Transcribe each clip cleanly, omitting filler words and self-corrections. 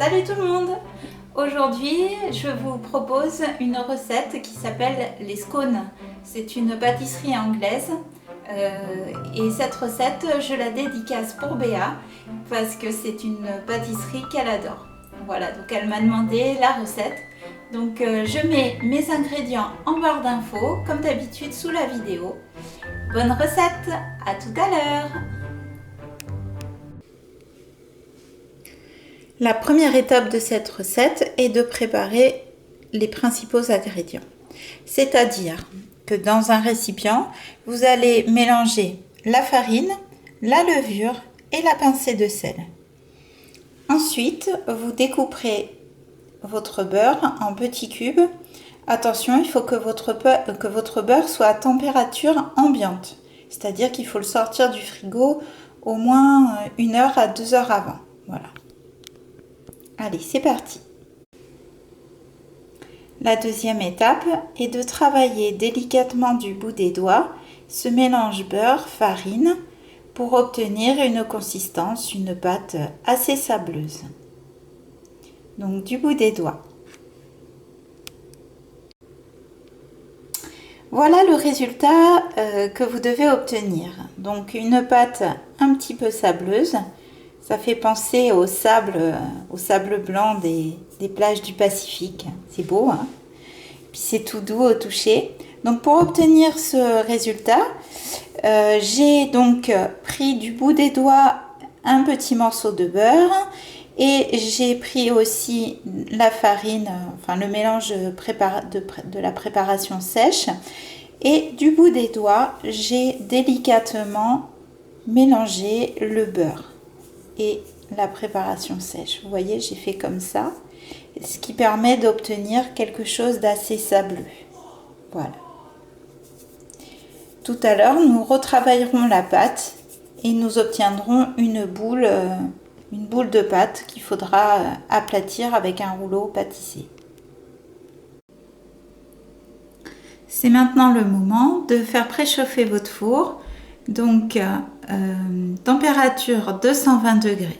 Salut tout le monde! Aujourd'hui, je vous propose une recette qui s'appelle les scones. C'est une pâtisserie anglaise et cette recette, je la dédicace pour Béa parce que c'est une pâtisserie qu'elle adore. Voilà, donc elle m'a demandé la recette. Donc je mets mes ingrédients en barre d'infos, comme d'habitude sous la vidéo. Bonne recette, à tout à l'heure! La première étape de cette recette est de préparer les principaux ingrédients. C'est-à-dire que dans un récipient, vous allez mélanger la farine, la levure et la pincée de sel. Ensuite, vous découperez votre beurre en petits cubes. Attention, il faut que votre beurre soit à température ambiante. C'est-à-dire qu'il faut le sortir du frigo au moins 1 heure à 2 heures avant. Voilà. Allez, c'est parti. La deuxième étape est de travailler délicatement du bout des doigts ce mélange beurre-farine pour obtenir une consistance, une pâte assez sableuse. Donc du bout des doigts. Voilà le résultat que vous devez obtenir. Donc une pâte un petit peu sableuse. Ça fait penser au sable blanc des plages du Pacifique. C'est beau, hein? Puis c'est tout doux au toucher. Donc pour obtenir ce résultat, j'ai donc pris du bout des doigts un petit morceau de beurre et j'ai pris aussi la farine, enfin le mélange de la préparation sèche. Et du bout des doigts, j'ai délicatement mélangé le beurre et la préparation sèche. Vous voyez, j'ai fait comme ça, ce qui permet d'obtenir quelque chose d'assez sableux. Voilà. Tout à l'heure, nous retravaillerons la pâte et nous obtiendrons une boule de pâte qu'il faudra aplatir avec un rouleau pâtissier. C'est maintenant le moment de faire préchauffer votre four. Donc, température 220 degrés.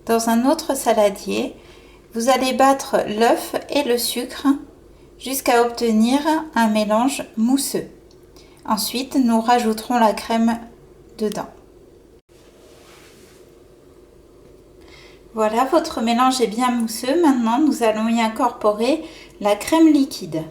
Dans un autre saladier, vous allez battre l'œuf et le sucre jusqu'à obtenir un mélange mousseux. Ensuite, nous rajouterons la crème dedans. Voilà, votre mélange est bien mousseux. Maintenant, nous allons y incorporer la crème liquide.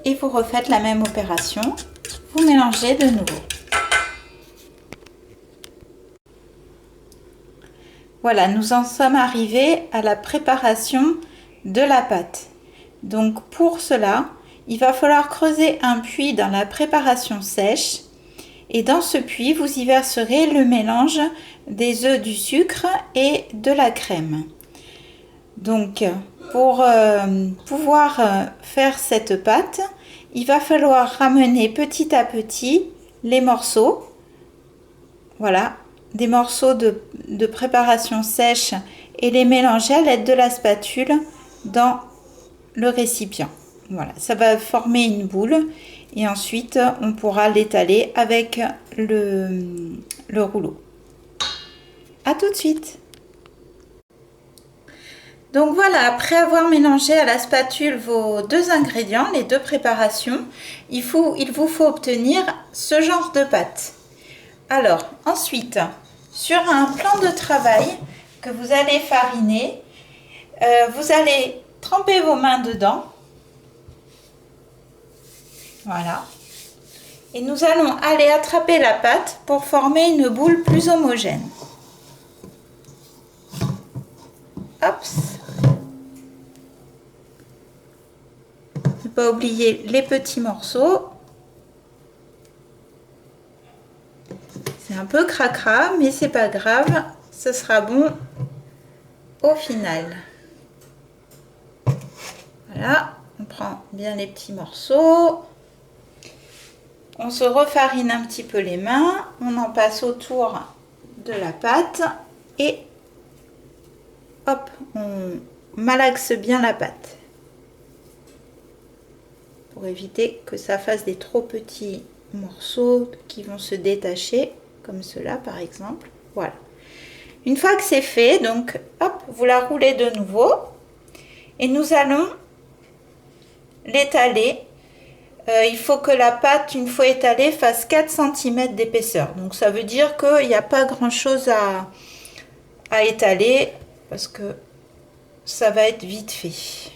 Et vous refaites la même opération, vous mélangez de nouveau. Voilà, nous en sommes arrivés à la préparation de la pâte. Donc pour cela, il va falloir creuser un puits dans la préparation sèche et dans ce puits, vous y verserez le mélange des œufs, du sucre et de la crème. Donc pour pouvoir faire cette pâte, il va falloir ramener petit à petit les morceaux, voilà, des morceaux de préparation sèche et les mélanger à l'aide de la spatule dans le récipient. Voilà, ça va former une boule et ensuite on pourra l'étaler avec le rouleau. À tout de suite! Donc voilà, après avoir mélangé à la spatule vos deux ingrédients, les deux préparations, il vous faut obtenir ce genre de pâte. Alors ensuite, sur un plan de travail que vous allez fariner, vous allez tremper vos mains dedans. Voilà. Et nous allons aller attraper la pâte pour former une boule plus homogène. Hop. Ne pas oublier les petits morceaux. C'est un peu cracra, mais c'est pas grave, ce sera bon au final. Voilà, on prend bien les petits morceaux. On se refarine un petit peu les mains, on en passe autour de la pâte et hop, on malaxe bien la pâte. pour éviter que ça fasse des trop petits morceaux qui vont se détacher, comme cela par exemple. Voilà. Une fois que c'est fait, donc hop, vous la roulez de nouveau et nous allons l'étaler. Il faut que la pâte, une fois étalée, fasse 4 cm d'épaisseur. Donc ça veut dire qu'il n'y a pas grand chose à étaler parce que ça va être vite fait.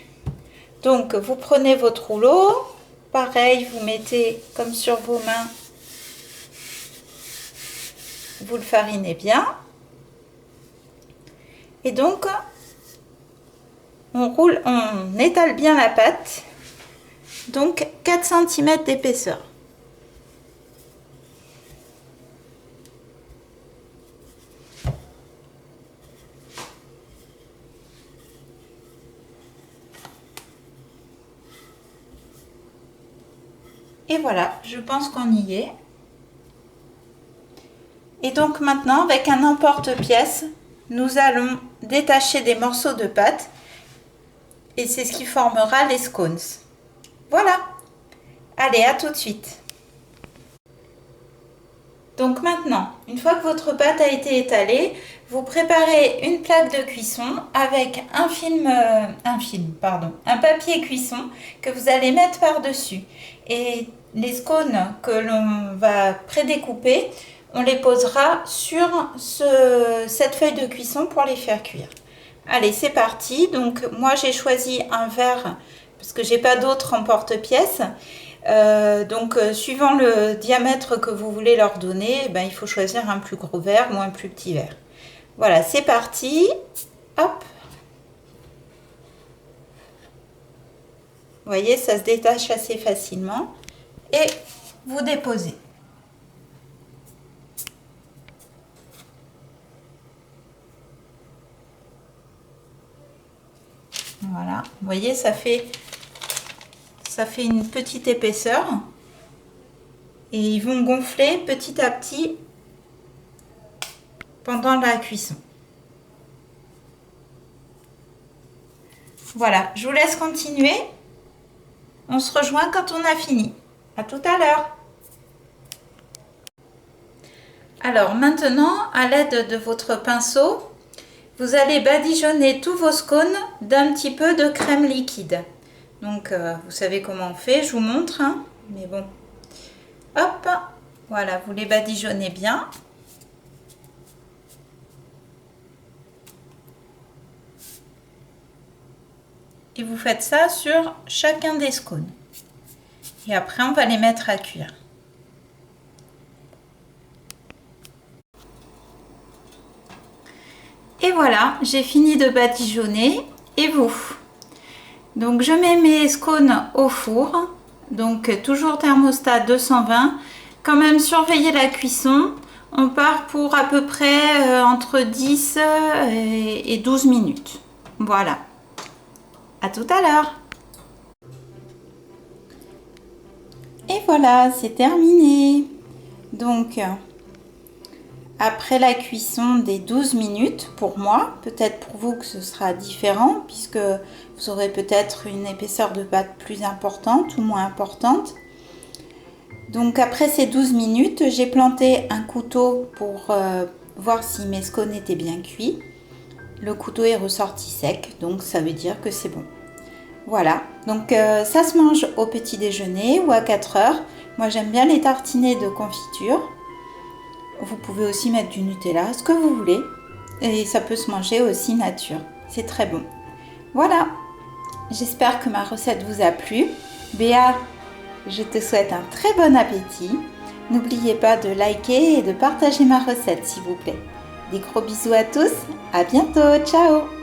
Donc vous prenez votre rouleau, pareil, vous mettez comme sur vos mains, vous le farinez bien. Et donc on étale bien la pâte. Donc 4 cm d'épaisseur. Et voilà, je pense qu'on y est. Et donc maintenant, avec un emporte-pièce, nous allons détacher des morceaux de pâte. Et c'est ce qui formera les scones. Voilà. Allez, à tout de suite. Donc maintenant, une fois que votre pâte a été étalée, vous préparez une plaque de cuisson avec un papier cuisson que vous allez mettre par-dessus. Et les scones que l'on va prédécouper, on les posera sur cette feuille de cuisson pour les faire cuire. Allez, c'est parti. Donc moi j'ai choisi un verre parce que j'ai pas d'autre emporte-pièce. Suivant le diamètre que vous voulez leur donner, il faut choisir un plus gros verre ou un plus petit verre. Voilà, c'est parti. Hop. Vous voyez, ça se détache assez facilement. Et vous déposez. Voilà, vous voyez, ça fait une petite épaisseur et ils vont gonfler petit à petit pendant la cuisson. Voilà, je vous laisse continuer. On se rejoint quand on a fini. À tout à l'heure. Alors maintenant, à l'aide de votre pinceau, vous allez badigeonner tous vos scones d'un petit peu de crème liquide. Donc, vous savez comment on fait, je vous montre, hein, mais bon. Hop, voilà, vous les badigeonnez bien. Et vous faites ça sur chacun des scones. Et après, on va les mettre à cuire. Et voilà, j'ai fini de badigeonner. Et vous? Donc je mets mes scones au four, donc toujours thermostat 220. Quand même surveiller la cuisson. On part pour à peu près entre 10 et 12 minutes. Voilà. À tout à l'heure. Et voilà, c'est terminé. Donc après la cuisson des 12 minutes, pour moi, peut-être pour vous que ce sera différent, puisque vous aurez peut-être une épaisseur de pâte plus importante ou moins importante. Donc après ces 12 minutes, j'ai planté un couteau pour voir si mes scones étaient bien cuits. Le couteau est ressorti sec, donc ça veut dire que c'est bon. Voilà, donc ça se mange au petit déjeuner ou à 4 heures. Moi j'aime bien les tartiner de confiture. Vous pouvez aussi mettre du Nutella, ce que vous voulez. Et ça peut se manger aussi nature. C'est très bon. Voilà. J'espère que ma recette vous a plu. Béa, je te souhaite un très bon appétit. N'oubliez pas de liker et de partager ma recette, s'il vous plaît. Des gros bisous à tous. À bientôt. Ciao.